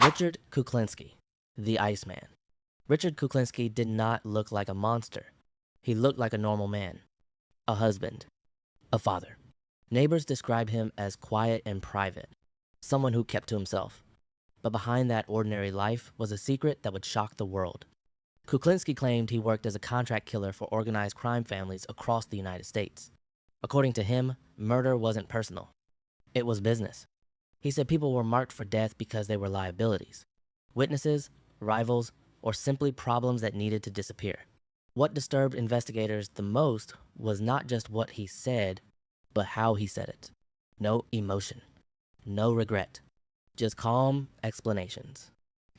Richard Kuklinski, the Iceman. Richard Kuklinski did not look like a monster. He looked like a normal man, a husband, a father. Neighbors described him as quiet and private, someone who kept to himself. But behind that ordinary life was a secret that would shock the world. Kuklinski claimed he worked as a contract killer for organized crime families across the United States. According to him, murder wasn't personal. It was business. He said people were marked for death because they were liabilities, witnesses, rivals, or simply problems that needed to disappear. What disturbed investigators the most was not just what he said, but how he said it. No emotion, no regret, just calm explanations.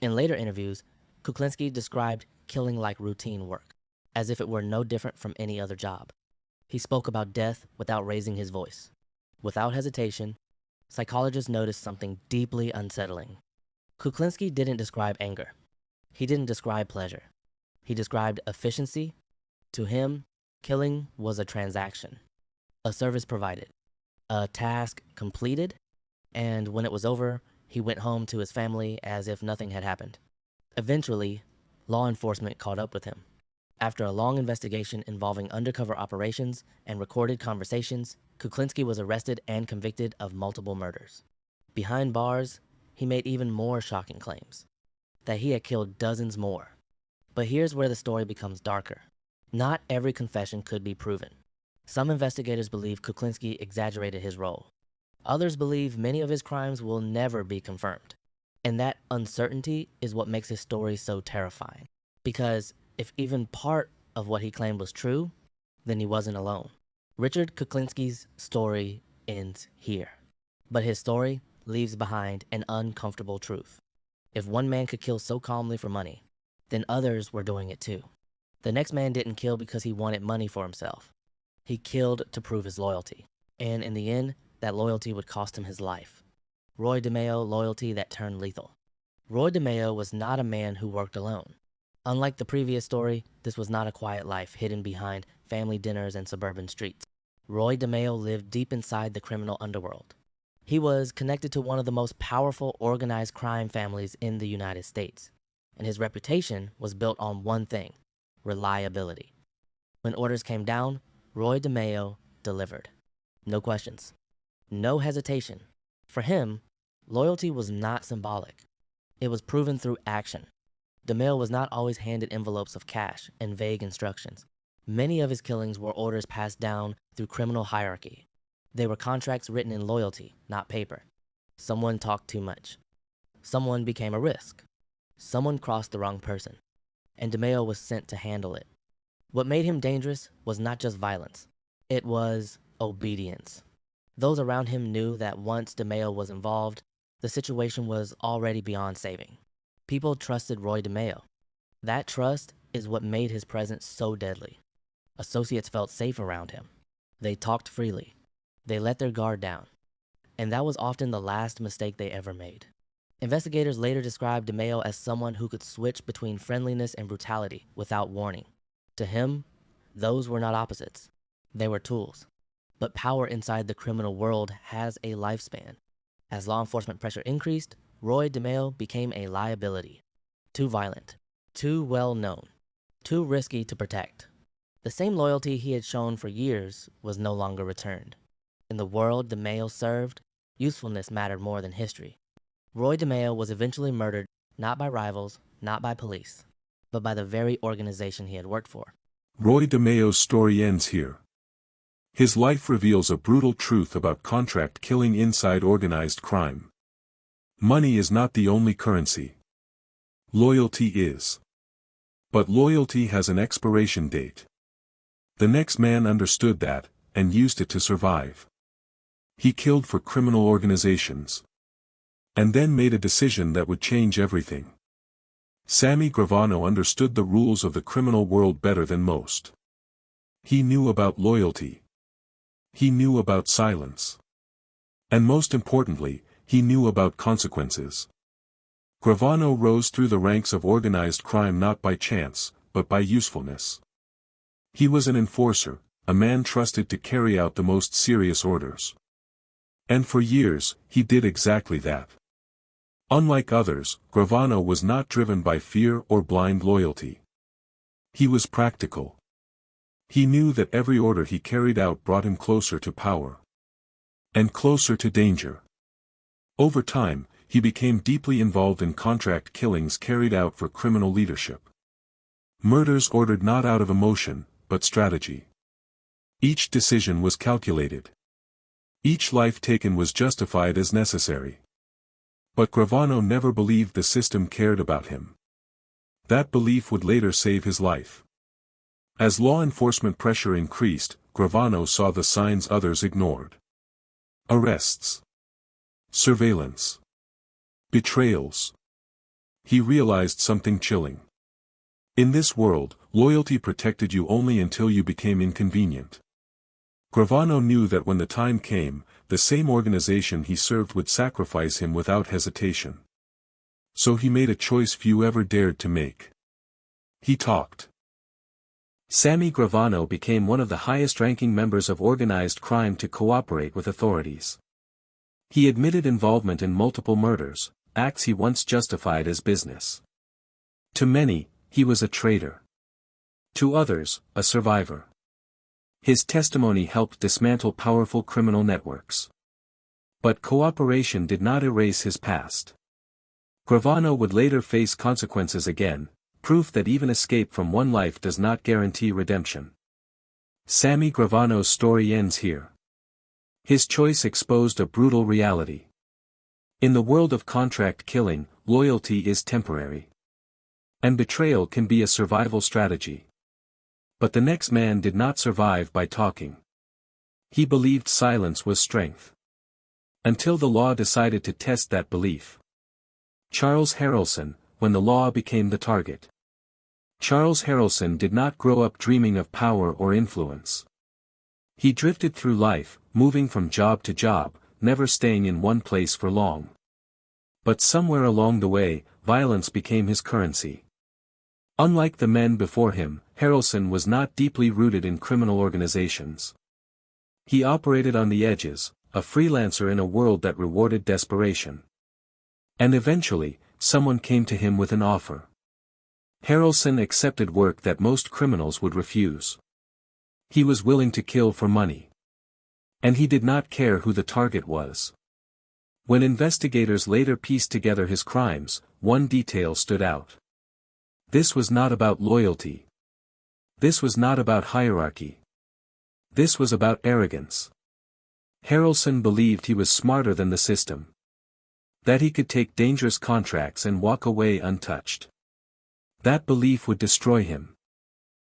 In later interviews, Kuklinski described killing like routine work, as if it were no different from any other job. He spoke about death without raising his voice. Without hesitation, psychologists noticed something deeply unsettling. Kuklinski didn't describe anger. He didn't describe pleasure. He described efficiency. To him, killing was a transaction, a service provided, a task completed, and when it was over, he went home to his family as if nothing had happened. Eventually, law enforcement caught up with him. After a long investigation involving undercover operations and recorded conversations, Kuklinski was arrested and convicted of multiple murders. Behind bars, he made even more shocking claims, that he had killed dozens more. But here's where the story becomes darker. Not every confession could be proven. Some investigators believe Kuklinski exaggerated his role. Others believe many of his crimes will never be confirmed. And that uncertainty is what makes his story so terrifying. Because if even part of what he claimed was true, then he wasn't alone. Richard Kuklinski's story ends here. But his story leaves behind an uncomfortable truth. If one man could kill so calmly for money, then others were doing it too. The next man didn't kill because he wanted money for himself. He killed to prove his loyalty. And in the end, that loyalty would cost him his life. Roy DeMeo loyalty that turned lethal. Roy DeMeo was not a man who worked alone. Unlike the previous story, this was not a quiet life hidden behind family dinners and suburban streets. Roy DeMeo lived deep inside the criminal underworld. He was connected to one of the most powerful organized crime families in the United States, and his reputation was built on one thing: reliability. When orders came down, Roy DeMeo delivered. No questions, no hesitation. For him, loyalty was not symbolic. It was proven through action. DeMeo was not always handed envelopes of cash and vague instructions. Many of his killings were orders passed down through criminal hierarchy. They were contracts written in loyalty, not paper. Someone talked too much. Someone became a risk. Someone crossed the wrong person, and DeMeo was sent to handle it. What made him dangerous was not just violence. It was obedience. Those around him knew that once DeMeo was involved, the situation was already beyond saving. People trusted Roy DeMeo. That trust is what made his presence so deadly. Associates felt safe around him. They talked freely. They let their guard down. And that was often the last mistake they ever made. Investigators later described DeMeo as someone who could switch between friendliness and brutality without warning. To him, those were not opposites. They were tools. But power inside the criminal world has a lifespan. As law enforcement pressure increased, Roy DeMeo became a liability. Too violent, too well known, too risky to protect. The same loyalty he had shown for years was no longer returned. In the world DeMeo served, usefulness mattered more than history. Roy DeMeo was eventually murdered, not by rivals, not by police, but by the very organization he had worked for. Roy DeMeo's story ends here. His life reveals a brutal truth about contract killing inside organized crime. Money is not the only currency. Loyalty is. But loyalty has an expiration date. The next man understood that, and used it to survive. He killed for criminal organizations. And then made a decision that would change everything. Sammy Gravano understood the rules of the criminal world better than most. He knew about loyalty. He knew about silence. And most importantly, he knew about consequences. Gravano rose through the ranks of organized crime not by chance, but by usefulness. He was an enforcer, a man trusted to carry out the most serious orders. And for years, he did exactly that. Unlike others, Gravano was not driven by fear or blind loyalty. He was practical. He knew that every order he carried out brought him closer to power. And closer to danger. Over time, he became deeply involved in contract killings carried out for criminal leadership. Murders ordered not out of emotion, but strategy. Each decision was calculated. Each life taken was justified as necessary. But Gravano never believed the system cared about him. That belief would later save his life. As law enforcement pressure increased, Gravano saw the signs others ignored. Arrests. Surveillance. Betrayals. He realized something chilling. In this world, loyalty protected you only until you became inconvenient. Gravano knew that when the time came, the same organization he served would sacrifice him without hesitation. So he made a choice few ever dared to make. He talked. Sammy Gravano became one of the highest-ranking members of organized crime to cooperate with authorities. He admitted involvement in multiple murders, acts he once justified as business. To many, he was a traitor. To others, a survivor. His testimony helped dismantle powerful criminal networks. But cooperation did not erase his past. Gravano would later face consequences again, proof that even escape from one life does not guarantee redemption. Sammy Gravano's story ends here. His choice exposed a brutal reality. In the world of contract killing, loyalty is temporary. And betrayal can be a survival strategy. But the next man did not survive by talking. He believed silence was strength. Until the law decided to test that belief. Charles Harrelson, when the law became the target. Charles Harrelson did not grow up dreaming of power or influence. He drifted through life, moving from job to job, never staying in one place for long. But somewhere along the way, violence became his currency. Unlike the men before him, Harrelson was not deeply rooted in criminal organizations. He operated on the edges, a freelancer in a world that rewarded desperation. And eventually, someone came to him with an offer. Harrelson accepted work that most criminals would refuse. He was willing to kill for money. And he did not care who the target was. When investigators later pieced together his crimes, one detail stood out. This was not about loyalty. This was not about hierarchy. This was about arrogance. Harrelson believed he was smarter than the system. That he could take dangerous contracts and walk away untouched. That belief would destroy him.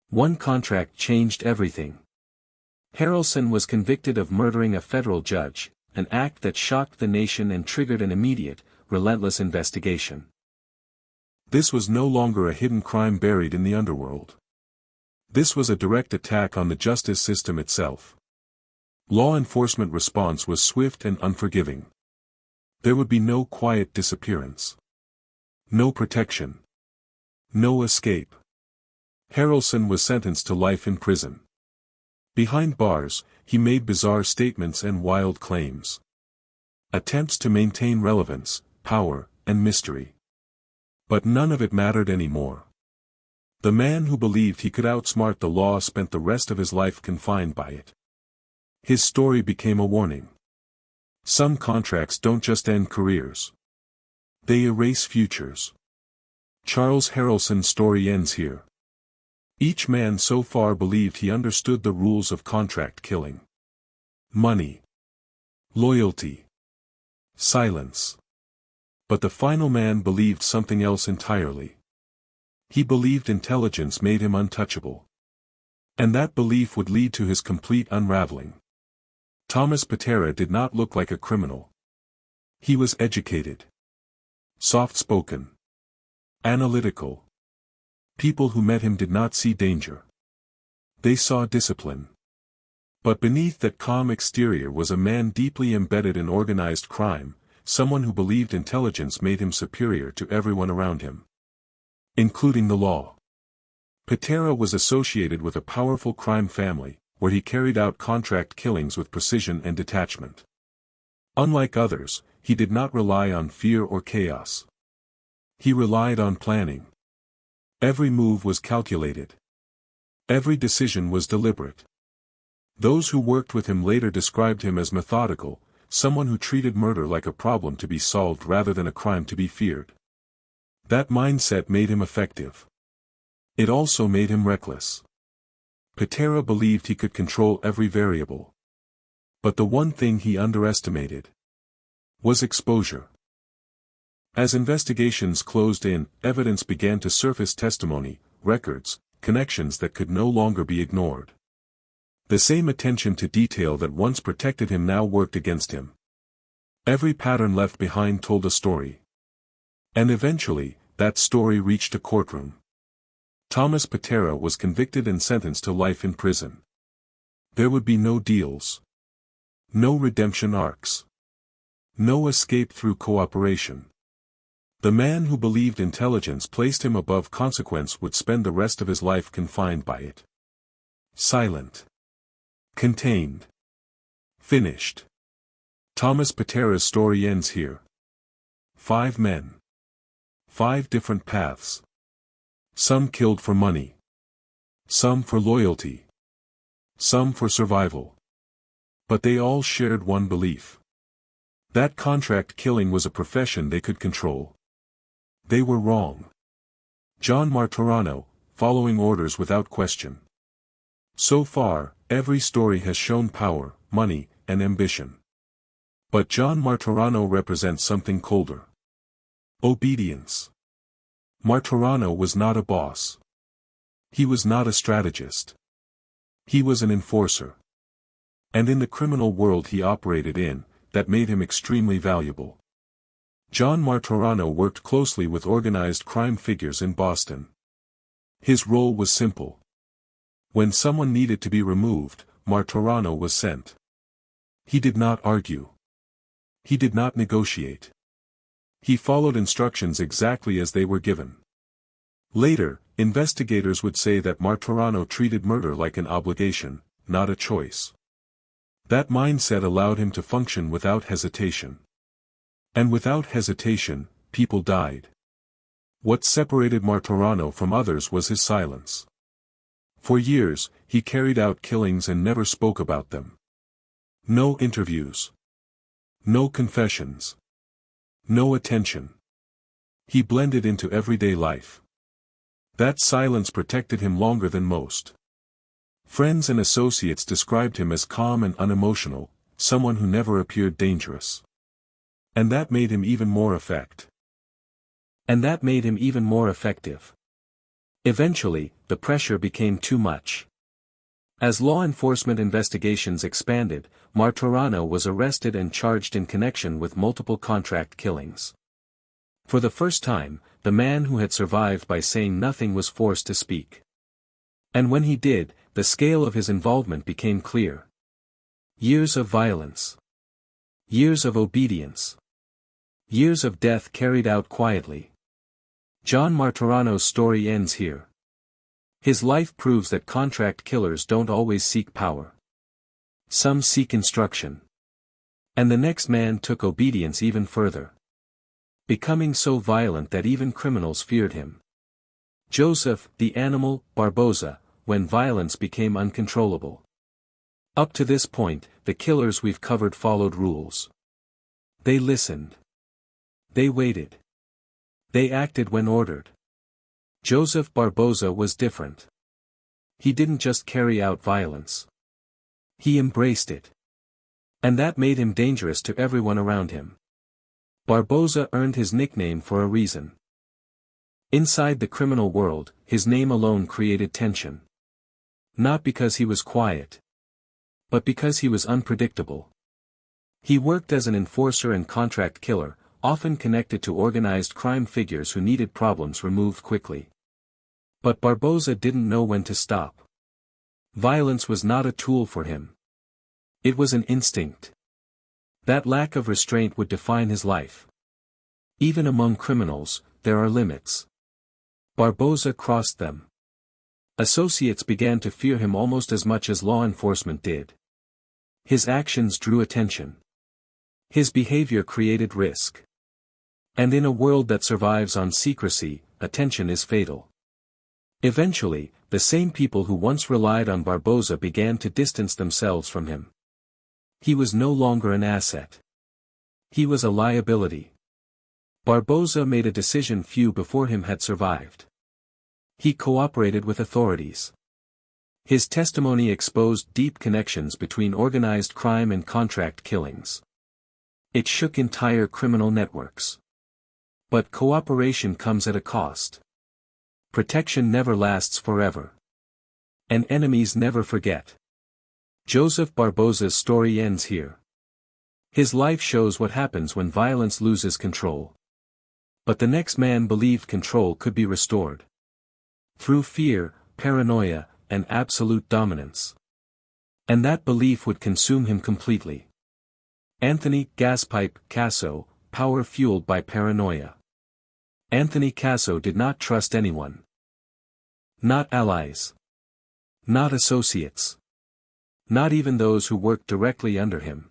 One contract changed everything. Harrelson was convicted of murdering a federal judge, an act that shocked the nation and triggered an immediate, relentless investigation. This was no longer a hidden crime buried in the underworld. This was a direct attack on the justice system itself. Law enforcement response was swift and unforgiving. There would be no quiet disappearance. No protection. No escape. Harrelson was sentenced to life in prison. Behind bars, he made bizarre statements and wild claims. Attempts to maintain relevance, power, and mystery. But none of it mattered anymore. The man who believed he could outsmart the law spent the rest of his life confined by it. His story became a warning. Some contracts don't just end careers. They erase futures. Charles Harrelson's story ends here. Each man so far believed he understood the rules of contract killing. Money. Loyalty. Silence. But the final man believed something else entirely. He believed intelligence made him untouchable. And that belief would lead to his complete unraveling. Thomas Patera did not look like a criminal. He was educated. Soft-spoken. Analytical. People who met him did not see danger. They saw discipline. But beneath that calm exterior was a man deeply embedded in organized crime, someone who believed intelligence made him superior to everyone around him. Including the law. Patera was associated with a powerful crime family, where he carried out contract killings with precision and detachment. Unlike others, he did not rely on fear or chaos. He relied on planning. Every move was calculated. Every decision was deliberate. Those who worked with him later described him as methodical, someone who treated murder like a problem to be solved rather than a crime to be feared. That mindset made him effective. It also made him reckless. Patera believed he could control every variable. But the one thing he underestimated was exposure. As investigations closed in, evidence began to surface: testimony, records, connections that could no longer be ignored. The same attention to detail that once protected him now worked against him. Every pattern left behind told a story. And eventually, that story reached a courtroom. Thomas Patera was convicted and sentenced to life in prison. There would be no deals. No redemption arcs. No escape through cooperation. The man who believed intelligence placed him above consequence would spend the rest of his life confined by it. Silent. Contained. Finished. Thomas Patera's story ends here. 5 men. 5 different paths. Some killed for money. Some for loyalty. Some for survival. But they all shared one belief. That contract killing was a profession they could control. They were wrong. John Martorano, following orders without question. So far, every story has shown power, money, and ambition. But John Martorano represents something colder. Obedience. Martorano was not a boss. He was not a strategist. He was an enforcer. And in the criminal world he operated in, that made him extremely valuable. John Martorano worked closely with organized crime figures in Boston. His role was simple. When someone needed to be removed, Martorano was sent. He did not argue. He did not negotiate. He followed instructions exactly as they were given. Later, investigators would say that Martorano treated murder like an obligation, not a choice. That mindset allowed him to function without hesitation. And without hesitation, people died. What separated Martorano from others was his silence. For years, he carried out killings and never spoke about them. No interviews. No confessions. No attention. He blended into everyday life. That silence protected him longer than most. Friends and associates described him as calm and unemotional, someone who never appeared dangerous. And that made him even more effective. Eventually, the pressure became too much. As law enforcement investigations expanded, Martorano was arrested and charged in connection with multiple contract killings. For the first time, the man who had survived by saying nothing was forced to speak. And when he did, the scale of his involvement became clear. Years of violence. Years of obedience. Years of death carried out quietly. John Martorano's story ends here. His life proves that contract killers don't always seek power. Some seek instruction. And the next man took obedience even further. Becoming so violent that even criminals feared him. Joseph, the animal, Barboza, when violence became uncontrollable. Up to this point, the killers we've covered followed rules. They listened. They waited. They acted when ordered. Joseph Barboza was different. He didn't just carry out violence. He embraced it. And that made him dangerous to everyone around him. Barboza earned his nickname for a reason. Inside the criminal world, his name alone created tension. Not because he was quiet. But because he was unpredictable. He worked as an enforcer and contract killer, often connected to organized crime figures who needed problems removed quickly. But Barboza didn't know when to stop. Violence was not a tool for him. It was an instinct. That lack of restraint would define his life. Even among criminals, there are limits. Barboza crossed them. Associates began to fear him almost as much as law enforcement did. His actions drew attention. His behavior created risk. And in a world that survives on secrecy, attention is fatal. Eventually, the same people who once relied on Barboza began to distance themselves from him. He was no longer an asset. He was a liability. Barboza made a decision few before him had survived. He cooperated with authorities. His testimony exposed deep connections between organized crime and contract killings. It shook entire criminal networks. But cooperation comes at a cost. Protection never lasts forever. And enemies never forget. Joseph Barboza's story ends here. His life shows what happens when violence loses control. But the next man believed control could be restored. Through fear, paranoia, and absolute dominance. And that belief would consume him completely. Anthony Gaspipe Casso, power fueled by paranoia. Anthony Casso did not trust anyone. Not allies. Not associates. Not even those who worked directly under him.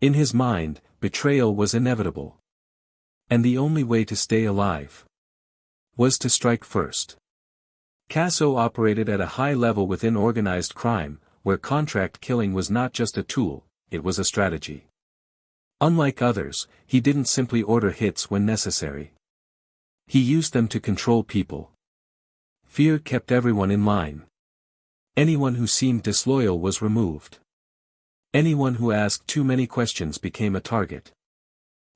In his mind, betrayal was inevitable. And the only way to stay alive was to strike first. Casso operated at a high level within organized crime, where contract killing was not just a tool, it was a strategy. Unlike others, he didn't simply order hits when necessary. He used them to control people. Fear kept everyone in line. Anyone who seemed disloyal was removed. Anyone who asked too many questions became a target.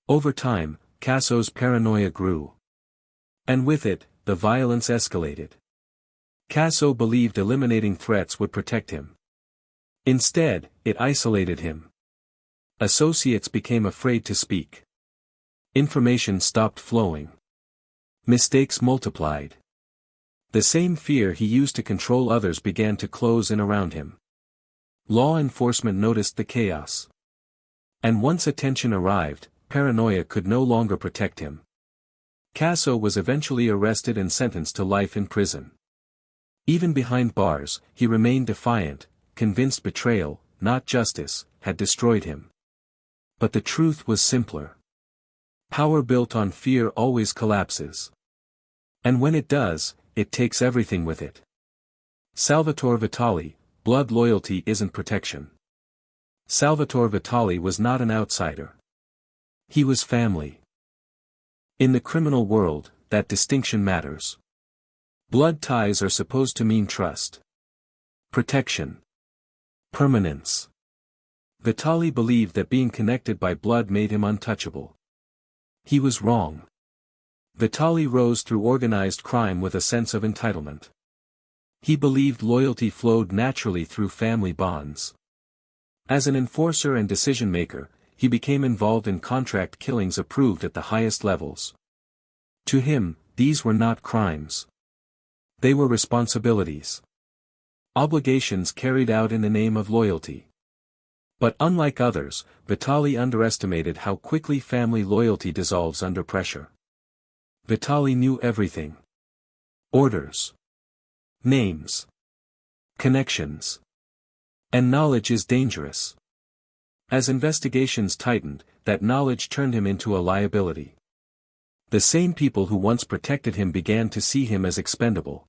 Over time, Casso's paranoia grew. And with it, the violence escalated. Casso believed eliminating threats would protect him. Instead, it isolated him. Associates became afraid to speak. Information stopped flowing. Mistakes multiplied. The same fear he used to control others began to close in around him. Law enforcement noticed the chaos. And once attention arrived, paranoia could no longer protect him. Casso was eventually arrested and sentenced to life in prison. Even behind bars, he remained defiant, convinced betrayal, not justice, had destroyed him. But the truth was simpler. Power built on fear always collapses. And when it does, it takes everything with it. Salvatore Vitali, blood loyalty isn't protection. Salvatore Vitali was not an outsider. He was family. In the criminal world, that distinction matters. Blood ties are supposed to mean trust. Protection. Permanence. Vitali believed that being connected by blood made him untouchable. He was wrong. Vitali rose through organized crime with a sense of entitlement. He believed loyalty flowed naturally through family bonds. As an enforcer and decision-maker, he became involved in contract killings approved at the highest levels. To him, these were not crimes. They were responsibilities. Obligations carried out in the name of loyalty. But unlike others, Vitali underestimated how quickly family loyalty dissolves under pressure. Vitali knew everything. Orders. Names. Connections. And knowledge is dangerous. As investigations tightened, that knowledge turned him into a liability. The same people who once protected him began to see him as expendable.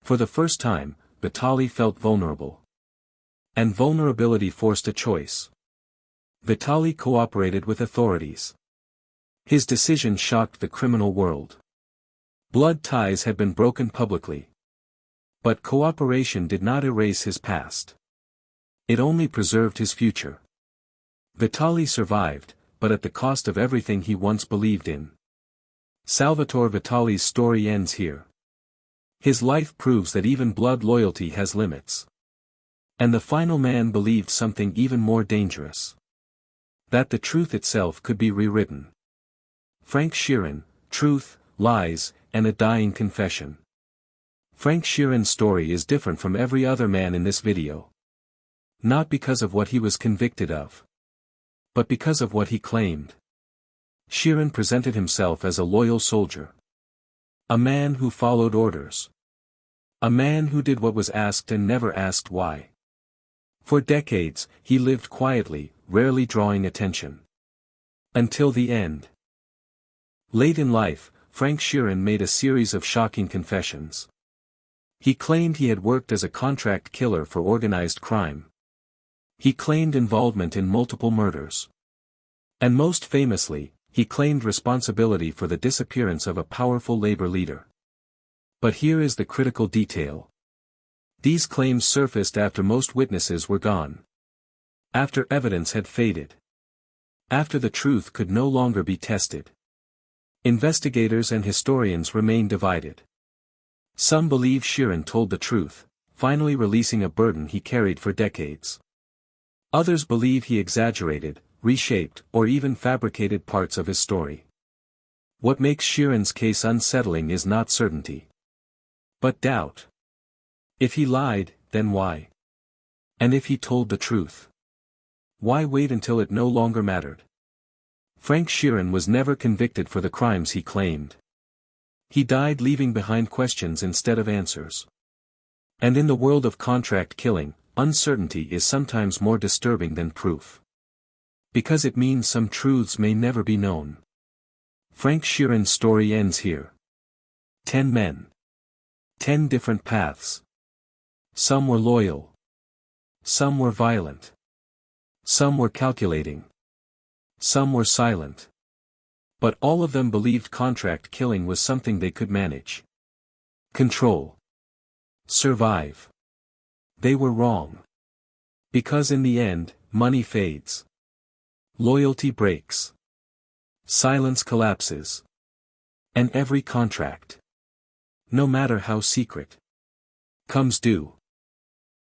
For the first time, Vitali felt vulnerable. And vulnerability forced a choice. Vitali cooperated with authorities. His decision shocked the criminal world. Blood ties had been broken publicly. But cooperation did not erase his past. It only preserved his future. Vitali survived, but at the cost of everything he once believed in. Salvatore Vitali's story ends here. His life proves that even blood loyalty has limits. And the final man believed something even more dangerous. That the truth itself could be rewritten. Frank Sheeran, Truth, Lies, and a Dying Confession. Frank Sheeran's story is different from every other man in this video. Not because of what he was convicted of. But because of what he claimed. Sheeran presented himself as a loyal soldier. A man who followed orders. A man who did what was asked and never asked why. For decades, he lived quietly, rarely drawing attention. Until the end. Late in life, Frank Sheeran made a series of shocking confessions. He claimed he had worked as a contract killer for organized crime. He claimed involvement in multiple murders. And most famously, he claimed responsibility for the disappearance of a powerful labor leader. But here is the critical detail. These claims surfaced after most witnesses were gone. After evidence had faded. After the truth could no longer be tested. Investigators and historians remain divided. Some believe Sheeran told the truth, finally releasing a burden he carried for decades. Others believe he exaggerated, reshaped, or even fabricated parts of his story. What makes Sheeran's case unsettling is not certainty, but doubt. If he lied, then why? And if he told the truth, why wait until it no longer mattered? Frank Sheeran was never convicted for the crimes he claimed. He died leaving behind questions instead of answers. And in the world of contract killing, uncertainty is sometimes more disturbing than proof. Because it means some truths may never be known. Frank Sheeran's story ends here. 10 men. 10 different paths. Some were loyal. Some were violent. Some were calculating. Some were silent. But all of them believed contract killing was something they could manage. Control. Survive. They were wrong. Because in the end, money fades. Loyalty breaks. Silence collapses. And every contract, no matter how secret, comes due.